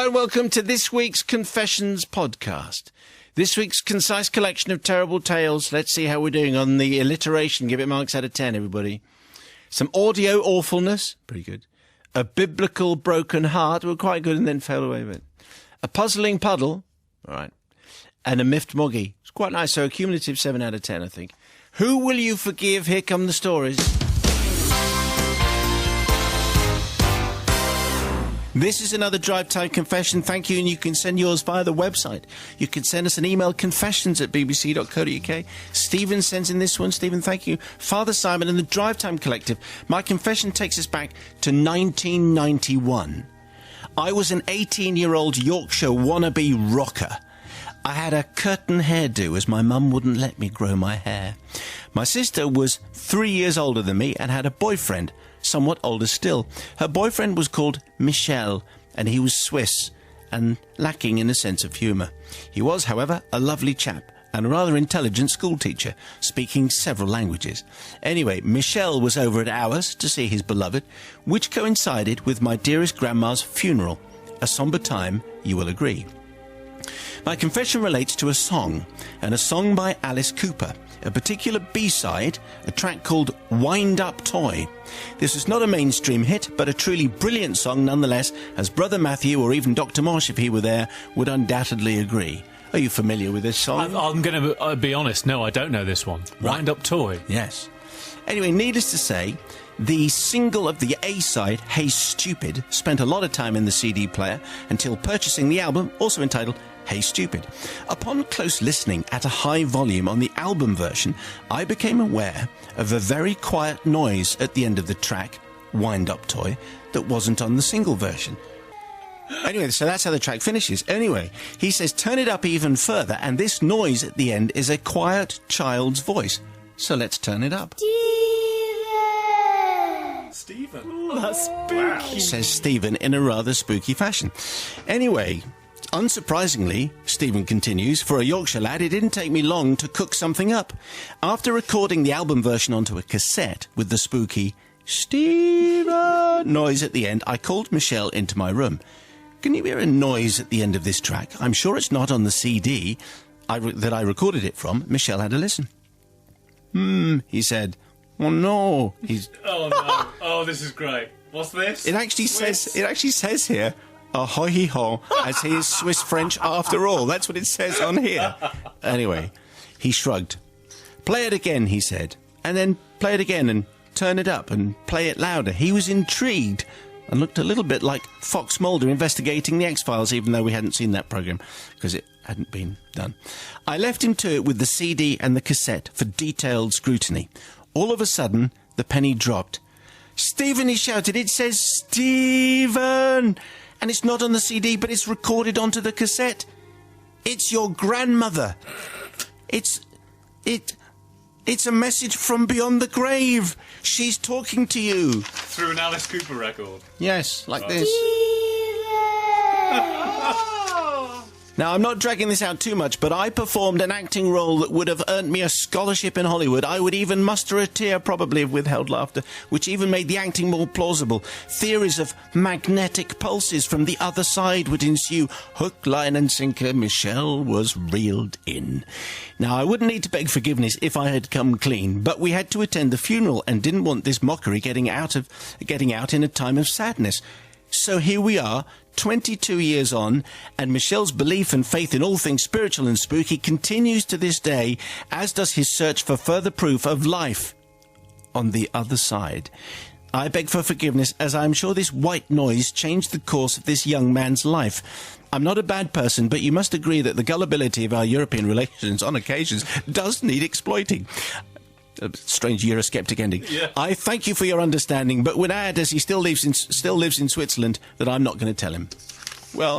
and welcome to this week's Confessions podcast. This week's concise collection of terrible tales. Let's see how we're doing on the alliteration. Give it marks out of 10, everybody. Some audio awfulness. Pretty good. A biblical broken heart. We're quite good and then fell away with it. A puzzling puddle. All right. And a miffed moggy. It's quite nice. So a cumulative 7 out of 10, I think. Who will you forgive? Here come the stories. This is another Drive Time confession. Thank you, and you can send yours via the website. You can send us an email, confessions@bbc.co.uk. Stephen sends in this one. Stephen, thank you. Father Simon and the Drive Time Collective. My confession takes us back to 1991. I was an 18-year-old Yorkshire wannabe rocker. I had a curtain hairdo as my mum wouldn't let me grow my hair. My sister was 3 years older than me and had a boyfriend, somewhat older still. Her boyfriend was called Michel, and he was Swiss and lacking in a sense of humour. He was, however, a lovely chap and a rather intelligent schoolteacher, speaking several languages. Anyway, Michel was over at ours to see his beloved, which coincided with my dearest grandma's funeral. A sombre time, you will agree. My confession relates to a song, and a song by Alice Cooper, a particular B-side, a track called Wind Up Toy. This was not a mainstream hit, but a truly brilliant song nonetheless, as Brother Matthew, or even Dr. Marsh if he were there, would undoubtedly agree. Are you familiar with this song? I'm going to be honest, no, I don't know this one. Right. Wind Up Toy. Yes. Anyway, needless to say, the single of the A-side, Hey Stupid, spent a lot of time in the CD player until purchasing the album, also entitled Hey Stupid. Upon close listening at a high volume on the album version, I became aware of a very quiet noise at the end of the track, Wind Up Toy, that wasn't on the single version. Anyway, so that's how the track finishes. Anyway, he says, turn it up even further, and this noise at the end is a quiet child's voice. So let's turn it up. Stephen. Oh, that's spooky. Wow. Says Stephen in a rather spooky fashion. Anyway, unsurprisingly, Stephen continues, for a Yorkshire lad, it didn't take me long to cook something up. After recording the album version onto a cassette with the spooky Stephen noise at the end, I called Michelle into my room. Can you hear a noise at the end of this track? I'm sure it's not on the CD that I recorded it from. Michelle had a listen. He said. Oh no. Oh no. Oh, this is great. What's this? It actually says here, ahoy ho, as he is Swiss French after all. That's what it says on here. Anyway, he shrugged. Play it again, he said, and then play it again and turn it up and play it louder. He was intrigued and looked a little bit like Fox Mulder investigating the X-Files, even though we hadn't seen that programme because it hadn't been done. I left him to it with the CD and the cassette for detailed scrutiny. All of a sudden, the penny dropped. Stephen, he shouted, it says Stephen! And it's not on the CD, but it's recorded onto the cassette. It's your grandmother. It's a message from beyond the grave. She's talking to you. Through an Alice Cooper record? Yes, like this. Now, I'm not dragging this out too much, but I performed an acting role that would have earned me a scholarship in Hollywood. I would even muster a tear, probably, of withheld laughter, which even made the acting more plausible. Theories of magnetic pulses from the other side would ensue. Hook, line and sinker, Michelle was reeled in. Now, I wouldn't need to beg forgiveness if I had come clean, but we had to attend the funeral and didn't want this mockery getting out in a time of sadness. So here we are, 22 years on, and Michel's belief and faith in all things spiritual and spooky continues to this day, as does his search for further proof of life on the other side. I beg for forgiveness, as I am sure this white noise changed the course of this young man's life. I'm not a bad person, but you must agree that the gullibility of our European relations on occasions does need exploiting. A strange Eurosceptic ending. Yeah. I thank you for your understanding, but would add, as he still lives in Switzerland, that I'm not going to tell him. Well,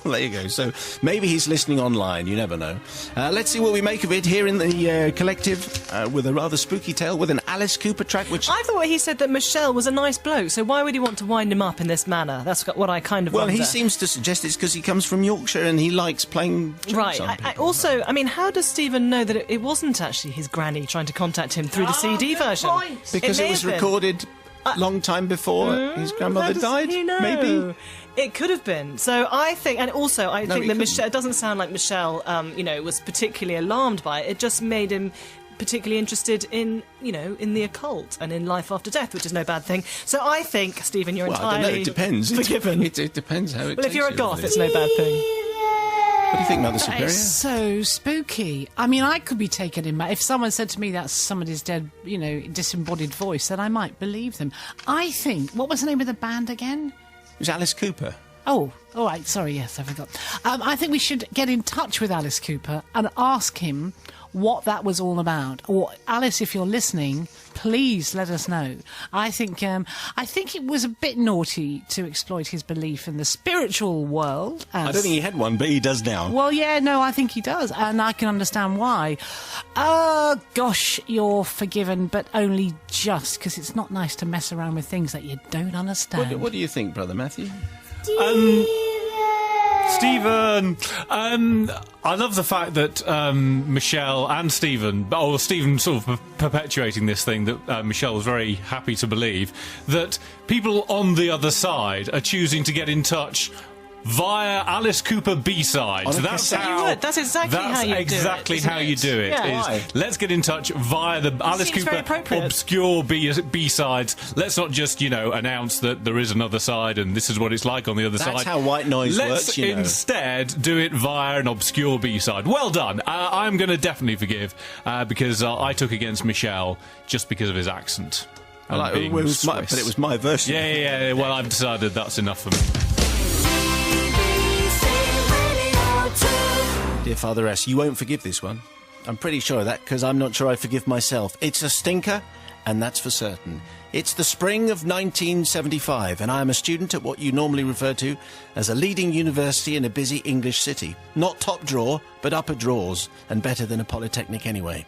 there you go. So maybe he's listening online. You never know. Let's see what we make of it here in the collective with a rather spooky tale with an Alice Cooper track, which... I thought he said that Michel was a nice bloke, so why would he want to wind him up in this manner? That's what I kind of wonder. Well, he seems to suggest it's because he comes from Yorkshire and he likes playing jokes on people. I mean, how does Stephen know that it wasn't actually his granny trying to contact him through the CD version? Because it was recorded... long time before his grandmother died, he know? maybe? It could have been. So I think, and also I think that Michelle, it doesn't sound like Michelle, was particularly alarmed by it. It just made him particularly interested in, in the occult and in life after death, which is no bad thing. So I think, Stephen, you're entirely I don't know, it depends. forgiven. It depends how it Well, if you're a goth, it's no bad thing. What do you think, Mother That Superior? is so spooky. I mean, I could be taken in. If someone said to me that's somebody's dead, disembodied voice, then I might believe them. I think, what was the name of the band again? It was Alice Cooper. Oh, all right. Sorry, yes, I forgot. I think we should get in touch with Alice Cooper and ask him what that was all about. Or Alice, if you're listening, please let us know. I think it was a bit naughty to exploit his belief in the spiritual world. I don't think he had one, but he does now. Well, yeah, no, I think he does, and I can understand why. Oh, gosh, you're forgiven, but only just, because it's not nice to mess around with things that you don't understand. What do you think, Brother Matthew? Stephen! I love the fact that Michelle and Stephen, or Stephen sort of perpetuating this thing that Michelle was very happy to believe, that people on the other side are choosing to get in touch via Alice Cooper B-sides. That's exactly how you do it. That's exactly how you do it. Yeah. Let's get in touch via the Alice Cooper obscure B-sides. Let's not just, announce that there is another side and this is what it's like on the other side. That's how white noise works, Let's instead do it via an obscure B-side. Well done. I'm going to definitely forgive because I took against Michelle just because of his accent. But it was my version. Yeah. Well, I've decided that's enough for me. Dear Father S, you won't forgive this one. I'm pretty sure of that, because I'm not sure I forgive myself. It's a stinker, and that's for certain. It's the spring of 1975, and I am a student at what you normally refer to as a leading university in a busy English city. Not top drawer, but upper drawers, and better than a polytechnic anyway.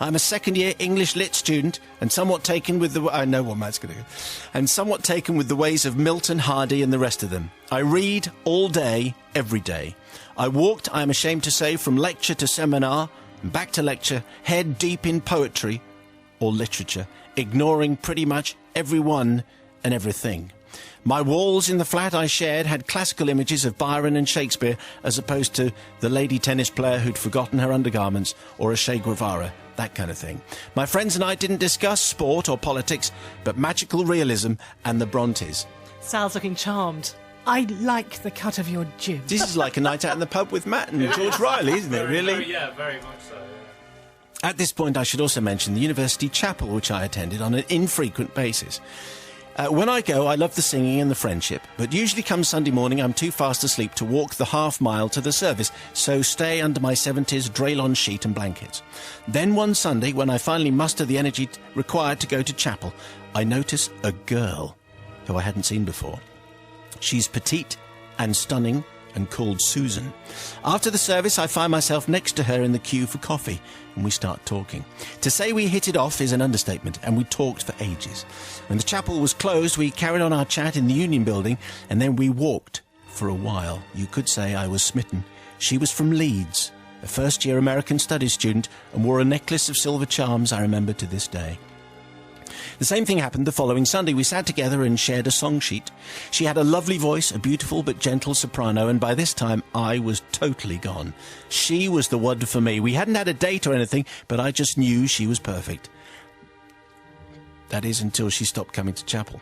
I'm a second-year English Lit student, and somewhat taken with the... I know what Matt's going to go. And somewhat taken with the ways of Milton, Hardy, and the rest of them. I read all day, every day. I walked, I am ashamed to say, from lecture to seminar, and back to lecture, head deep in poetry or literature, ignoring pretty much everyone and everything. My walls in the flat I shared had classical images of Byron and Shakespeare, as opposed to the lady tennis player who'd forgotten her undergarments, or a Che Guevara, that kind of thing. My friends and I didn't discuss sport or politics, but magical realism and the Brontes. Sal's looking charmed. I like the cut of your jib. This is like a night out in the pub with Matt and George Riley, isn't it, really? Very much so, yeah. At this point, I should also mention the university chapel, which I attended on an infrequent basis. When I go, I love the singing and the friendship, but usually come Sunday morning, I'm too fast asleep to walk the half-mile to the service, so stay under my 70s Draylon sheet and blankets. Then one Sunday, when I finally muster the energy required to go to chapel, I notice a girl who I hadn't seen before. She's petite and stunning and called Susan. After the service, I find myself next to her in the queue for coffee, and we start talking. To say we hit it off is an understatement, and we talked for ages. When the chapel was closed, we carried on our chat in the Union Building, and then we walked for a while. You could say I was smitten. She was from Leeds, a first-year American Studies student, and wore a necklace of silver charms I remember to this day. The same thing happened the following Sunday. We sat together and shared a song sheet. She had a lovely voice, a beautiful but gentle soprano, and by this time I was totally gone. She was the one for me. We hadn't had a date or anything, but I just knew she was perfect. That is, until she stopped coming to chapel.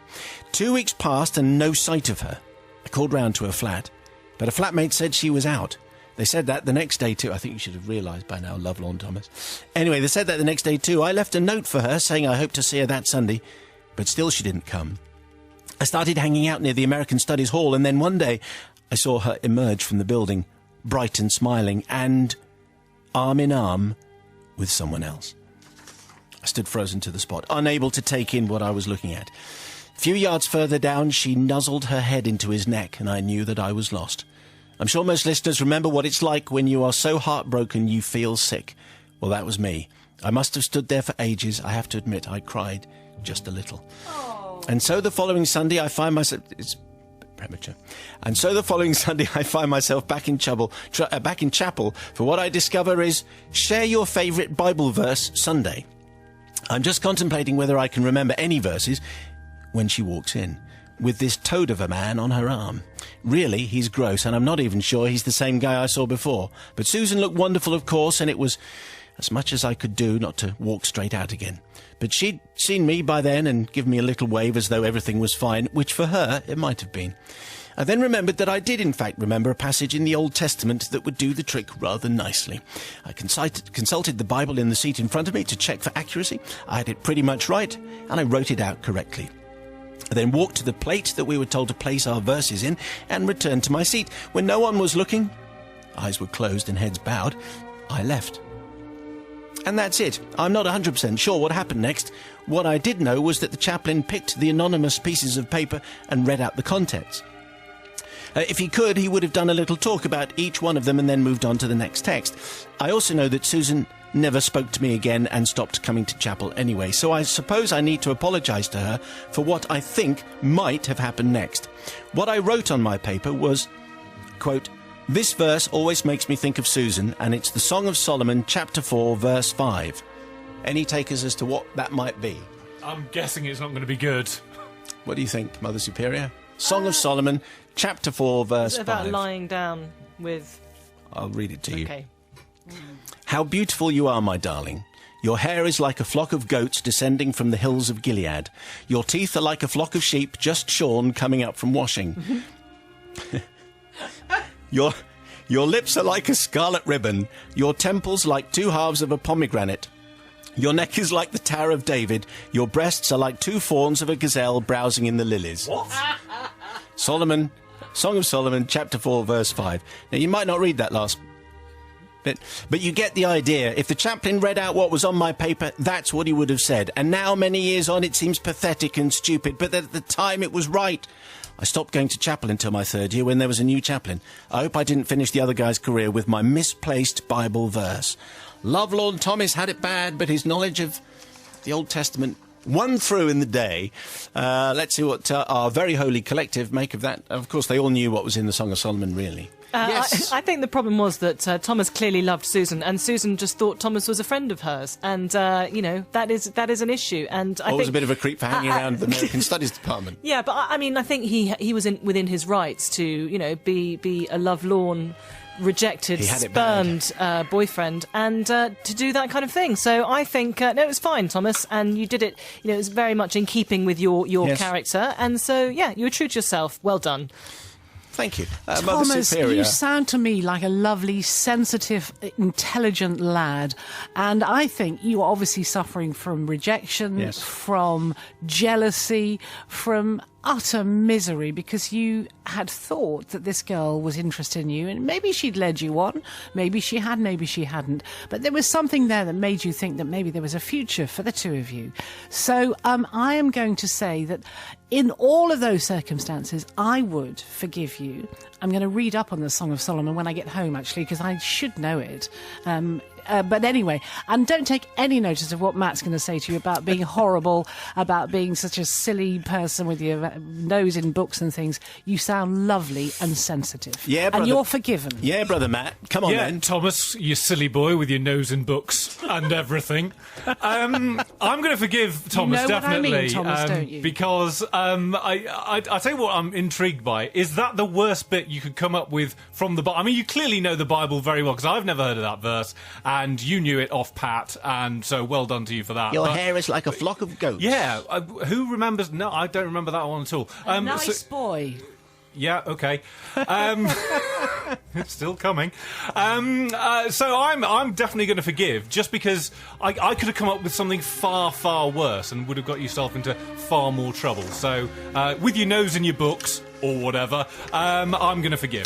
2 weeks passed and no sight of her. I called round to her flat, but a flatmate said she was out. They said that the next day too. I think you should have realised by now, Lovelorn Thomas. Anyway, they said that the next day too. I left a note for her saying I hoped to see her that Sunday, but still she didn't come. I started hanging out near the American Studies Hall, and then one day I saw her emerge from the building, bright and smiling, and arm in arm with someone else. I stood frozen to the spot, unable to take in what I was looking at. A few yards further down, she nuzzled her head into his neck, and I knew that I was lost. I'm sure most listeners remember what it's like when you are so heartbroken you feel sick. Well, that was me. I must have stood there for ages. I have to admit, I cried just a little. Oh. And so the following Sunday, I find myself... It's premature. And so the following Sunday, I find myself back in chapel for what I discover is Share Your Favourite Bible Verse Sunday. I'm just contemplating whether I can remember any verses when she walks in. with this toad of a man on her arm. Really, he's gross, and I'm not even sure he's the same guy I saw before. But Susan looked wonderful, of course, and it was as much as I could do not to walk straight out again. But she'd seen me by then and given me a little wave as though everything was fine, which for her it might have been. I then remembered that I did in fact remember a passage in the Old Testament that would do the trick rather nicely. I consulted the Bible in the seat in front of me to check for accuracy. I had it pretty much right, and I wrote it out correctly. I then walked to the plate that we were told to place our verses in and returned to my seat. When no one was looking, eyes were closed and heads bowed, I left. And that's it. I'm not 100% sure what happened next. What I did know was that the chaplain picked the anonymous pieces of paper and read out the contents. If he could, he would have done a little talk about each one of them and then moved on to the next text. I also know that Susan never spoke to me again and stopped coming to chapel anyway, so I suppose I need to apologise to her for what I think might have happened next. What I wrote on my paper was, quote, "This verse always makes me think of Susan, and it's the Song of Solomon, chapter 4, verse 5. Any takers as to what that might be? I'm guessing it's not going to be good. What do you think, Mother Superior? Song of Solomon, chapter 4, verse 5. It's about lying down with... I'll read it to you. Okay. How beautiful you are, my darling. Your hair is like a flock of goats descending from the hills of Gilead. Your teeth are like a flock of sheep just shorn coming up from washing. Your lips are like a scarlet ribbon. Your temples like two halves of a pomegranate. Your neck is like the Tower of David. Your breasts are like two fawns of a gazelle browsing in the lilies. What? Solomon, Song of Solomon, chapter 4, verse 5. Now, you might not read that last bit, but you get the idea. If the chaplain read out what was on my paper, that's what he would have said. And now, many years on, it seems pathetic and stupid, but at the time it was right. I stopped going to chapel until my third year when there was a new chaplain. I hope I didn't finish the other guy's career with my misplaced Bible verse. Lovelorn Thomas had it bad, but his knowledge of the Old Testament won through in the day. Let's see what our very holy collective make of that. Of course, they all knew what was in the Song of Solomon, really. Yes. I think the problem was that Thomas clearly loved Susan, and Susan just thought Thomas was a friend of hers, and that is an issue. And I think was a bit of a creep for hanging around the American Studies Department. Yeah, but I mean, I think he was within his rights to be a lovelorn, rejected, spurned boyfriend, and to do that kind of thing. So I think no, it was fine, Thomas, and you did it. It was very much in keeping with your yes. character, and so yeah, you were true to yourself. Well done. Thank you. Thomas, Mother Superior. you sound to me like a lovely, sensitive, intelligent lad. And I think you are obviously suffering from rejection, yes. from jealousy, from utter misery, because you had thought that this girl was interested in you, and maybe she'd led you on, maybe she had, maybe she hadn't, but there was something there that made you think that maybe there was a future for the two of you. So I am going to say that in all of those circumstances, I would forgive you. I'm going to read up on the Song of Solomon when I get home, actually, because I should know it. But anyway, and don't take any notice of what Matt's going to say to you about being horrible, about being such a silly person with your nose in books and things. You sound lovely and sensitive. Yeah, brother. And you're forgiven. Yeah, Brother Matt. Come on, then. Thomas, you silly boy with your nose in books and everything. I'm going to forgive Thomas, you know definitely. What I mean, Thomas, don't you? Because I tell you what I'm intrigued by. Is that the worst bit you could come up with from the Bible? I mean, you clearly know the Bible very well, because I've never heard of that verse, and you knew it off pat, and so well done to you for that. Your hair is like a flock of goats. Yeah, who remembers? No, I don't remember that one at all. Nice boy. Yeah, okay. It's still coming. So I'm definitely going to forgive, just because I could have come up with something far, far worse and would have got yourself into far more trouble. So with your nose in your books or whatever, I'm going to forgive.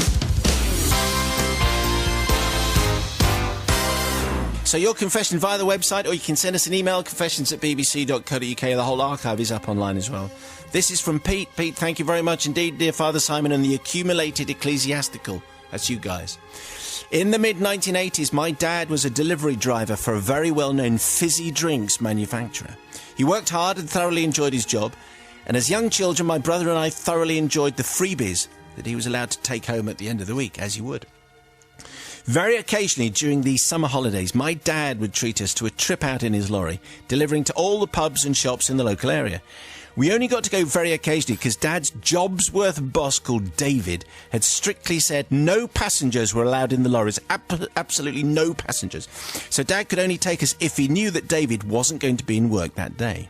So your confession via the website, or you can send us an email, confessions@bbc.co.uk. The whole archive is up online as well. This is from Pete. Pete, thank you very much indeed, dear Father Simon, and the accumulated ecclesiastical. That's you guys. In the mid-1980s, my dad was a delivery driver for a very well-known fizzy drinks manufacturer. He worked hard and thoroughly enjoyed his job, and as young children, my brother and I thoroughly enjoyed the freebies that he was allowed to take home at the end of the week, as you would. Very occasionally during these summer holidays, my dad would treat us to a trip out in his lorry, delivering to all the pubs and shops in the local area. We only got to go very occasionally because Dad's Jobsworth boss called David had strictly said no passengers were allowed in the lorries. Absolutely no passengers. So Dad could only take us if he knew that David wasn't going to be in work that day.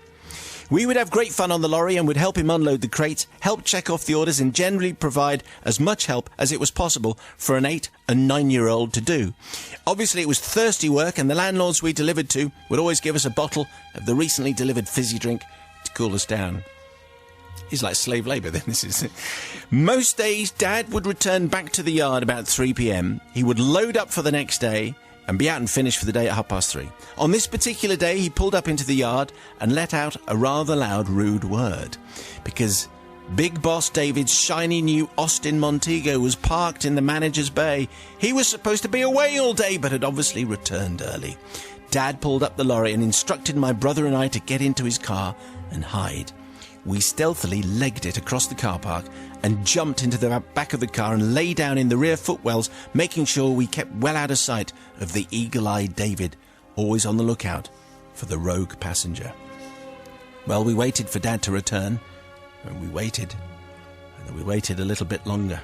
We would have great fun on the lorry and would help him unload the crates, help check off the orders and generally provide as much help as it was possible for an 8 and 9-year-old to do. Obviously it was thirsty work and the landlords we delivered to would always give us a bottle of the recently delivered fizzy drink to cool us down. It's like slave labour then, this is it. Most days Dad would return back to the yard about 3 p.m. He would load up for the next day and be out and finished for the day at 3:30. On this particular day, he pulled up into the yard and let out a rather loud, rude word. Because Big Boss David's shiny new Austin Montego was parked in the manager's bay. He was supposed to be away all day, but had obviously returned early. Dad pulled up the lorry and instructed my brother and I to get into his car and hide. We stealthily legged it across the car park and jumped into the back of the car and lay down in the rear footwells, making sure we kept well out of sight of the eagle-eyed David, always on the lookout for the rogue passenger. Well, we waited for Dad to return, and we waited a little bit longer.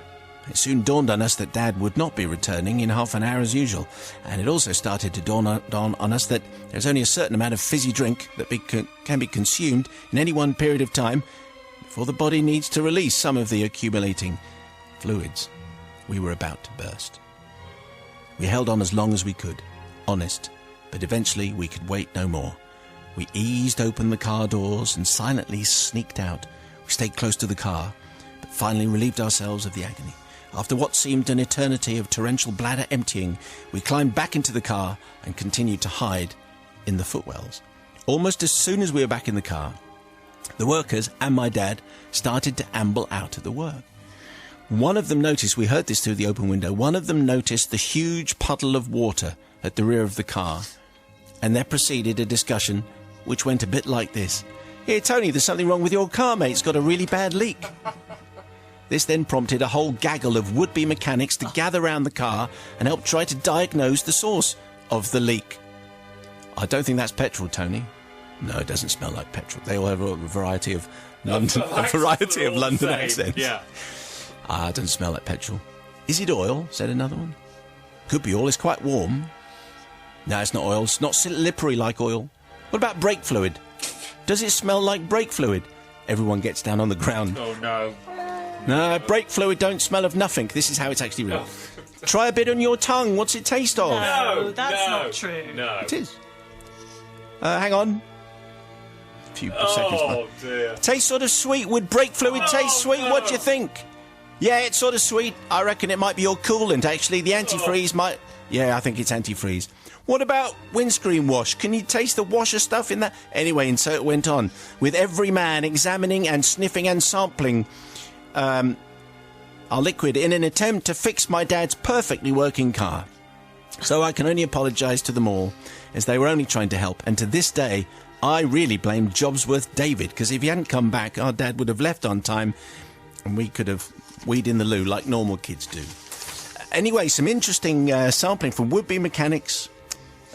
It soon dawned on us that Dad would not be returning in half an hour as usual, and it also started to dawn on us that there's only a certain amount of fizzy drink that can be consumed in any one period of time before the body needs to release some of the accumulating fluids. We were about to burst. We held on as long as we could, honest, but eventually we could wait no more. We eased open the car doors and silently sneaked out. We stayed close to the car, but finally relieved ourselves of the agony. After what seemed an eternity of torrential bladder emptying, we climbed back into the car and continued to hide in the footwells. Almost as soon as we were back in the car, the workers and my dad started to amble out of the work. One of them noticed, we heard this through the open window, one of them noticed the huge puddle of water at the rear of the car, and there proceeded a discussion which went a bit like this. "Here, Tony, there's something wrong with your car, mate. It's got a really bad leak." This then prompted a whole gaggle of would-be mechanics to gather round the car and help try to diagnose the source of the leak. "I don't think that's petrol, Tony." "No, it doesn't smell like petrol." They all have a variety of London accents. Yeah. "Ah, it doesn't smell like petrol." "Is it oil?" said another one. "Could be oil, it's quite warm." "No, it's not oil, it's not slippery like oil." "What about brake fluid?" "Does it smell like brake fluid?" Everyone gets down on the ground. Oh, no. "No, brake fluid don't smell of nothing." This is how it's actually written. "Try a bit on your tongue. What's it taste of?" No, that's not true. No. It is. Hang on. A few seconds. Oh, dear. Tastes sort of sweet. Would brake fluid taste sweet? no. What do you think? "Yeah, it's sort of sweet. I reckon it might be your coolant, actually. The antifreeze might..." "Yeah, I think it's antifreeze." "What about windscreen wash? Can you taste the washer stuff in that?" Anyway, and so it went on, with every man examining and sniffing and sampling our liquid in an attempt to fix my dad's perfectly working car. So I can only apologise to them all, as they were only trying to help, and to this day I really blame Jobsworth David, because if he hadn't come back, our dad would have left on time and we could have weed in the loo like normal kids do. Anyway, some interesting sampling from would-be mechanics,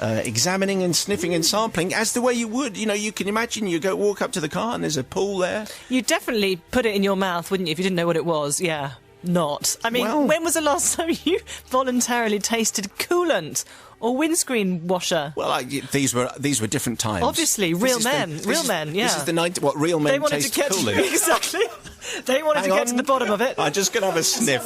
examining and sniffing and sampling as the way you would. You know, you can imagine you walk up to the car and there's a pool there. You'd definitely put it in your mouth, wouldn't you, if you didn't know what it was? Yeah. Not. I mean, Well- when was the last time you voluntarily tasted coolant or windscreen washer? Well, these were different times. Obviously, This real is men, yeah. This is the 90s. What, real men They wanted taste to get coolant? exactly. They wanted Hang to get on. to the bottom of it. I'm just going to have a sniff.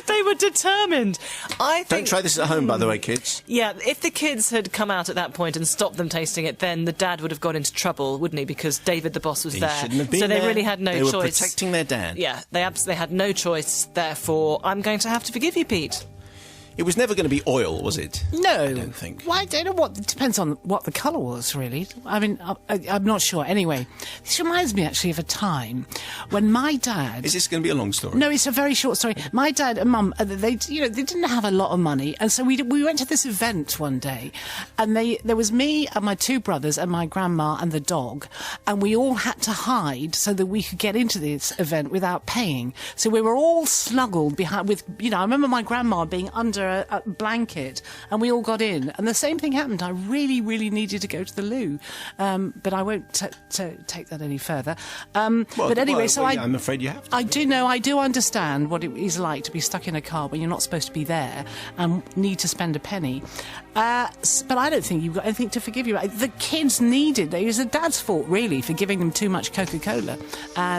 They were determined. I think. Don't try this at home, by the way, kids. Yeah, if the kids had come out at that point and stopped them tasting it, then the dad would have got into trouble, wouldn't he? Because David the boss was He there. shouldn't have been so they there. really had no They choice. were protecting their dad. Yeah, they absolutely had no choice. Therefore, I'm going to have to forgive you, Pete. It was never going to be oil, was it? No. I don't think. Well, I don't know what... It depends on what the colour was, really. I mean, I'm not sure. Anyway, this reminds me, actually, of a time when my dad... Is this going to be a long story? No, it's a very short story. My dad and mum, they didn't have a lot of money, and so we went to this event one day, and there was me and my two brothers and my grandma and the dog, and we all had to hide so that we could get into this event without paying. So we were all snuggled behind with, I remember my grandma being under under a blanket, and we all got in. And the same thing happened. I really, really needed to go to the loo, but I won't take that any further. But anyway, I'm afraid you have to. I do understand what it is like to be stuck in a car when you're not supposed to be there and need to spend a penny. But I don't think you've got anything to forgive you. The kids needed. It was the dad's fault, really, for giving them too much Coca-Cola.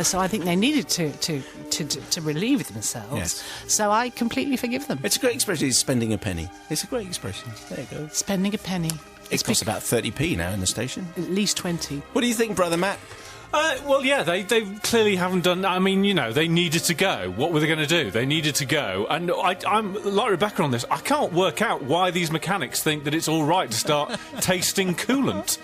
So I think they needed to relieve themselves. Yes. So I completely forgive them. It's a great expression, is spending a penny. It's a great expression. There you go. Spending a penny. It costs about 30p now in the station. At least 20. What do you think, Brother Matt? Well, yeah, they clearly haven't done... I mean, you know, they needed to go. What were they going to do? They needed to go. And I'm like Rebecca on this. I can't work out why these mechanics think that it's all right to start tasting coolant.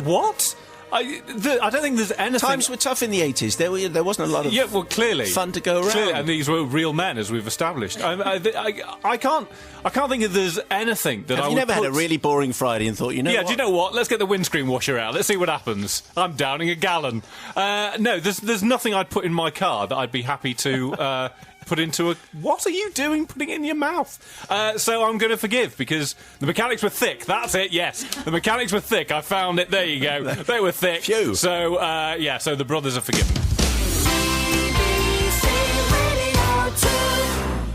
What? I don't think there's anything... Times were tough in the 80s. There wasn't a lot of clearly fun to go around. Clearly, and these were real men, as we've established. I can't think that there's anything that Have you never had a really boring Friday and thought, what? Do you know what? Let's get the windscreen washer out. Let's see what happens. I'm downing a gallon. No, there's nothing I'd put in my car that I'd be happy to... put into a... What are you doing putting it in your mouth? So I'm going to forgive, because the mechanics were thick. That's it, yes. The mechanics were thick. I found it. There you go. They were thick. Phew. So, so the brothers are forgiven.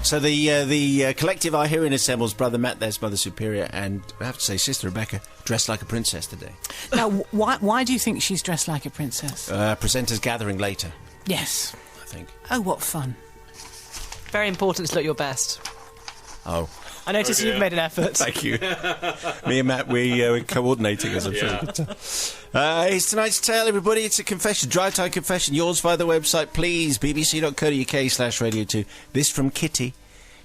So the collective are here in assembles. Brother Matt, there's Mother Superior, and I have to say, Sister Rebecca, dressed like a princess today. Now, why do you think she's dressed like a princess? Presenters gathering later, Yes. I think. Oh, what fun. Very important to look your best. Oh. I noticed you've made an effort. Thank you. Me and Matt, we're coordinating, as I'm sure you can tell. It's tonight's tale, everybody. It's a confession, drive time confession. Yours via the website, please. bbc.co.uk/radio 2. This from Kitty.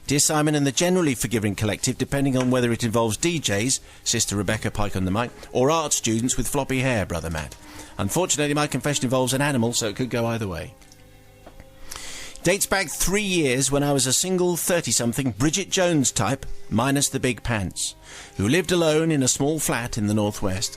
Dear Simon and the generally forgiving collective, depending on whether it involves DJs, Sister Rebecca Pike on the mic, or art students with floppy hair, Brother Matt. Unfortunately, my confession involves an animal, so it could go either way. Dates back 3 years when I was a single 30-something Bridget Jones type, minus the big pants, who lived alone in a small flat in the northwest.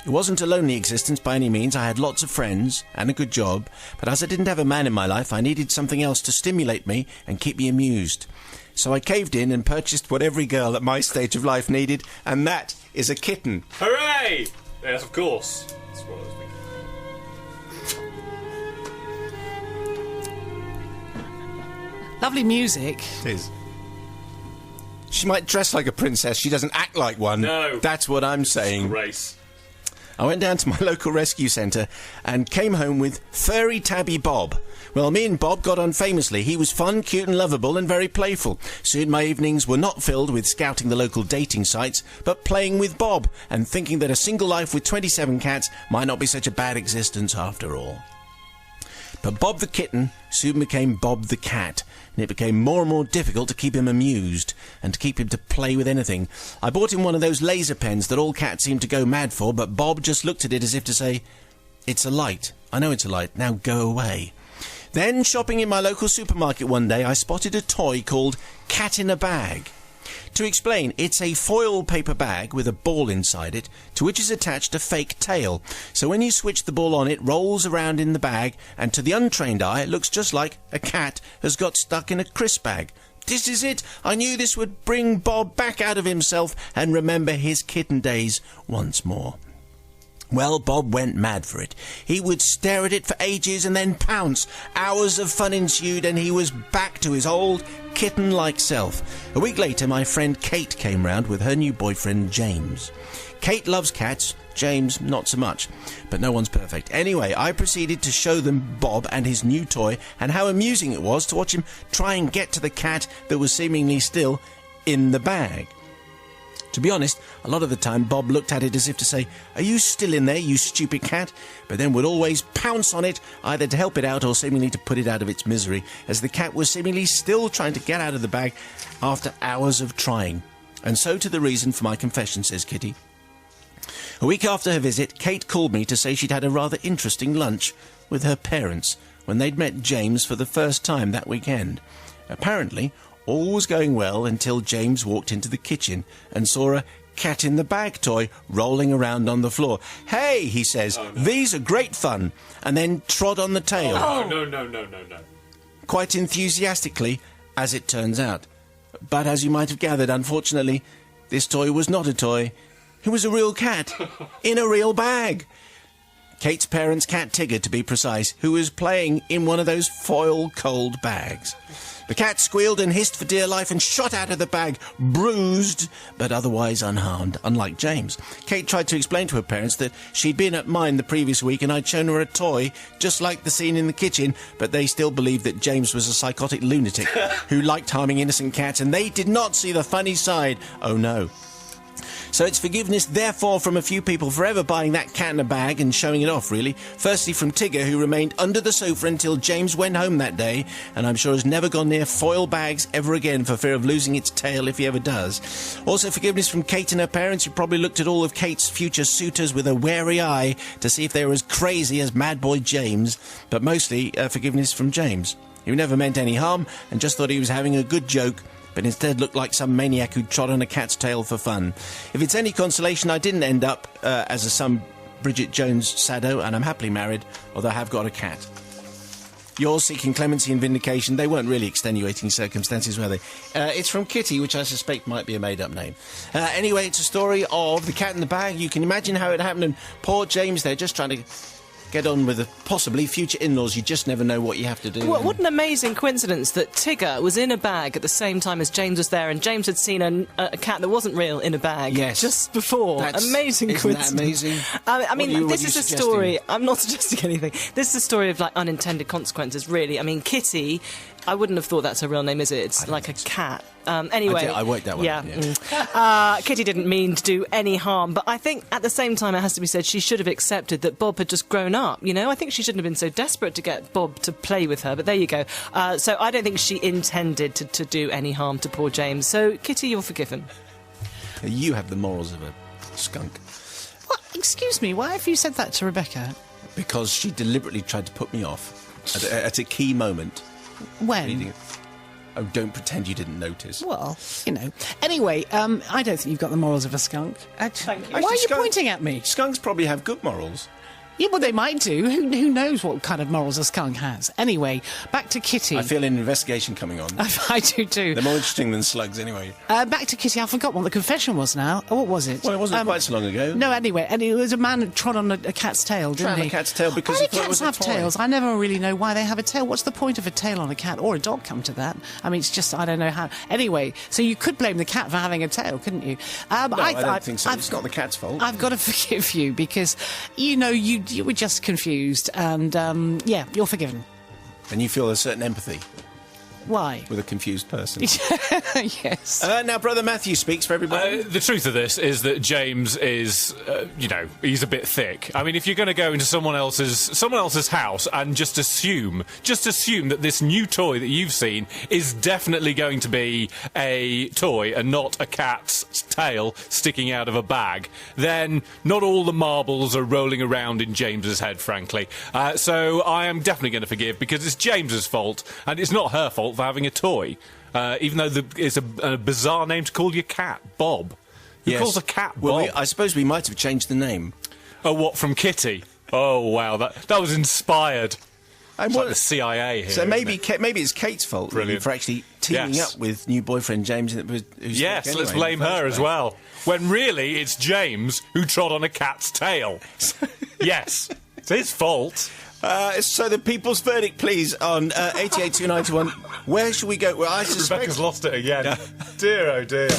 It wasn't a lonely existence by any means. I had lots of friends and a good job, but as I didn't have a man in my life, I needed something else to stimulate me and keep me amused. So I caved in and purchased what every girl at my stage of life needed, and that is a kitten. Hooray! Yes, of course. That's what I was thinking. Lovely music. It is. She might dress like a princess. She doesn't act like one. No. That's what I'm saying. Grace. I went down to my local rescue centre and came home with Furry Tabby Bob. Well, me and Bob got on famously. He was fun, cute and lovable and very playful. Soon my evenings were not filled with scouting the local dating sites, but playing with Bob and thinking that a single life with 27 cats might not be such a bad existence after all. But Bob the kitten soon became Bob the cat, and it became more and more difficult to keep him amused and to keep him to play with anything. I bought him one of those laser pens that all cats seem to go mad for, but Bob just looked at it as if to say, "It's a light. I know it's a light. Now go away." Then, shopping in my local supermarket one day, I spotted a toy called Cat in a Bag. To explain, it's a foil paper bag with a ball inside it, to which is attached a fake tail. So when you switch the ball on, it rolls around in the bag, and to the untrained eye, it looks just like a cat has got stuck in a crisp bag. This is it. I knew this would bring Bob back out of himself and remember his kitten days once more. Well, Bob went mad for it. He would stare at it for ages and then pounce. Hours of fun ensued and he was back to his old kitten-like self. A week later, my friend Kate came round with her new boyfriend, James. Kate loves cats, James not so much, but no one's perfect. Anyway, I proceeded to show them Bob and his new toy and how amusing it was to watch him try and get to the cat that was seemingly still in the bag. To be honest, a lot of the time Bob looked at it as if to say, "Are you still in there, you stupid cat?" but then would always pounce on it, either to help it out or seemingly to put it out of its misery, as the cat was seemingly still trying to get out of the bag after hours of trying. And so to the reason for my confession, says Kitty. A week after her visit, Kate called me to say she'd had a rather interesting lunch with her parents when they'd met James for the first time that weekend. Apparently, all was going well until James walked into the kitchen and saw a cat-in-the-bag toy rolling around on the floor. "Hey," he says, "Oh, no. These are great fun," and then trod on the tail. Oh, no. Quite enthusiastically, as it turns out. But as you might have gathered, unfortunately, this toy was not a toy. It was a real cat, in a real bag. Kate's parents' cat Tigger, to be precise, who was playing in one of those foil cold bags. The cat squealed and hissed for dear life and shot out of the bag, bruised, but otherwise unharmed, unlike James. Kate tried to explain to her parents that she'd been at mine the previous week and I'd shown her a toy, just like the scene in the kitchen, but they still believed that James was a psychotic lunatic who liked harming innocent cats, and they did not see the funny side. Oh no. So it's forgiveness, therefore, from a few people forever buying that cat in a bag and showing it off, really. Firstly, from Tigger, who remained under the sofa until James went home that day, and I'm sure has never gone near foil bags ever again for fear of losing its tail if he ever does. Also, forgiveness from Kate and her parents, who probably looked at all of Kate's future suitors with a wary eye to see if they were as crazy as Mad Boy James. But mostly, forgiveness from James, who never meant any harm and just thought he was having a good joke, but instead looked like some maniac who trod on a cat's tail for fun. If it's any consolation, I didn't end up as some Bridget Jones sado, and I'm happily married, although I have got a cat. Yours seeking clemency and vindication. They weren't really extenuating circumstances, were they? It's from Kitty, which I suspect might be a made-up name. Anyway, it's a story of the cat in the bag. You can imagine how it happened, and poor James there just trying to get on with the possibly future in-laws. You just never know what you have to do. What an amazing coincidence that Tigger was in a bag at the same time as James was there, and James had seen a cat that wasn't real in a bag just before. Amazing coincidence. Isn't that amazing? I mean, this is a story. I'm not suggesting anything. This is a story of, like, unintended consequences, really. I mean, Kitty, I wouldn't have thought that's her real name, is it? It's like a cat. Anyway, I worked that one. Yeah. Kitty didn't mean to do any harm, but I think at the same time it has to be said she should have accepted that Bob had just grown up. You know, I think she shouldn't have been so desperate to get Bob to play with her. But there you go. So I don't think she intended to do any harm to poor James. So Kitty, you're forgiven. You have the morals of a skunk. What? Excuse me, why have you said that to Rebecca? Because she deliberately tried to put me off at a key moment. When? Oh, don't pretend you didn't notice. Well, you know. Anyway, I don't think you've got the morals of a skunk. Thank you. Why are you pointing at me? Skunks probably have good morals. Yeah, well, they might do. Who knows what kind of morals a skunk has? Anyway, back to Kitty. I feel an investigation coming on. I do too. They're more interesting than slugs, anyway. Back to Kitty. I forgot what the confession was now. What was it? Well, it wasn't quite so long ago. No, anyway, and it was a man who trod on a cat's tail, didn't he? Trod on a cat's tail because why he do thought it cats was a have toy? tails? I never really know why they have a tail. What's the point of a tail on a cat or a dog? Come to that. I mean, it's just I don't know how. Anyway, so you could blame the cat for having a tail, couldn't you? I don't think so. It's not the cat's fault. I've got to forgive you because you know you were just confused, and yeah, you're forgiven. And you feel a certain empathy. Why? With a confused person. Yes. Now, Brother Matthew speaks for everybody. The truth of this is that James is, he's a bit thick. I mean, if you're going to go into someone else's house and just assume that this new toy that you've seen is definitely going to be a toy and not a cat's tail sticking out of a bag, then not all the marbles are rolling around in James's head, frankly. So I am definitely going to forgive because it's James's fault and it's not her fault for having a toy, even though it's a bizarre name to call your cat, Bob. Who calls a cat Bob? Well, I suppose we might have changed the name. Oh, what, from Kitty? Oh, wow, that was inspired. It's like the CIA here. So maybe it's Kate's fault really, for actually teaming up with new boyfriend James. Yes, let's blame her as well. When really it's James who trod on a cat's tail. Yes, it's his fault. So the people's verdict, please, on 88291. Where should we go? Well, I suspect Rebecca's lost it again. Dear, oh dear.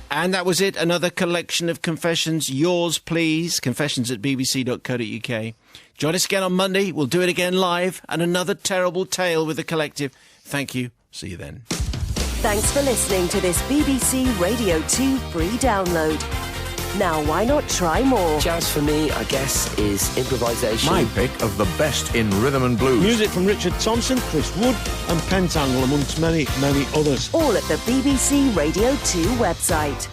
And that was it. Another collection of confessions. Yours, please. confessions@bbc.co.uk. Join us again on Monday. We'll do it again live. And another terrible tale with the collective. Thank you. See you then. Thanks for listening to this BBC Radio 2 free download. Now, why not try more? Jazz for me, I guess, is improvisation. My pick of the best in rhythm and blues. Music from Richard Thompson, Chris Wood and Pentangle, amongst many, many others. All at the BBC Radio 2 website.